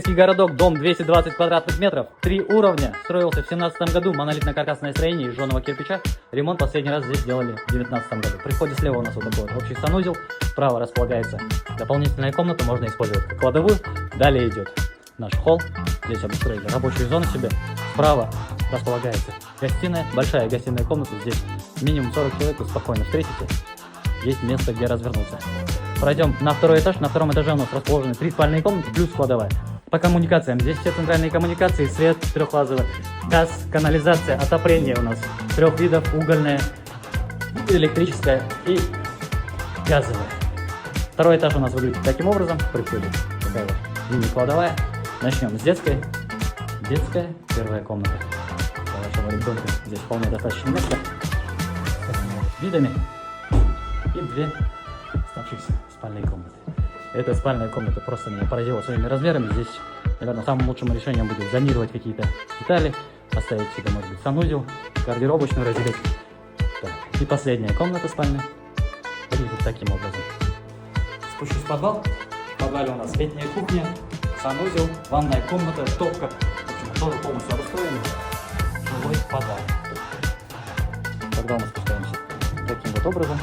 Городок, дом 220 квадратных метров, 3 уровня, строился в 2017 году, монолитно-каркасное строение из жженого кирпича. Ремонт последний раз здесь делали в 2019 году. При входе слева у нас вот такой вот общий санузел, справа располагается дополнительная комната, можно использовать как кладовую. Далее идет наш холл, здесь обустроили рабочую зону себе. Справа располагается гостиная, большая гостиная комната, здесь минимум 40 человек, вы спокойно встретите. Есть место, где развернуться. Пройдем на второй этаж. На втором этаже у нас расположены 3 спальные комнаты плюс кладовая. По коммуникациям. Здесь все центральные коммуникации, свет трехфазовый, газ, канализация, отопление у нас 3 видов: угольное, электрическое и газовое. Второй этаж у нас выглядит таким образом. Приходит такая вот мини-кладовая. Начнем с детской. Детская первая комната. Для вашего ребенка здесь вполне достаточно места. С такими вот видами. И 2 оставшихся спальные комнаты. Эта спальная комната просто меня поразила своими размерами. Здесь, наверное, самым лучшим решением будет зонировать какие-то детали, поставить сюда, может быть, санузел, гардеробочную разделить. Так. И последняя комната спальная выглядит таким образом. Спущусь в подвал. В подвале у нас летняя кухня, санузел, ванная комната, топка. В общем, тоже полностью обустроен. Жилой подвал. Тогда мы спускаемся таким вот образом.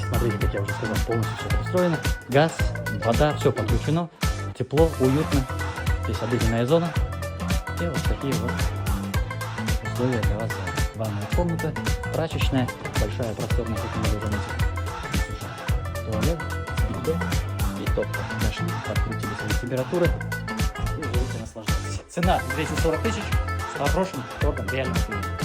Смотрите, как я уже сказал, полностью все обустроено. Газ, вода, все подключено. Тепло, уютно. Здесь обеденная зона. И вот такие вот условия для вас. Ванная комната, прачечная, большая просторная, как мы можем найти. Туалет, биде и топка. Зашли, подкрутили свои температуры и живите, наслаждайтесь. Цена 240 тысяч. С вопросом, кто там реально стоит.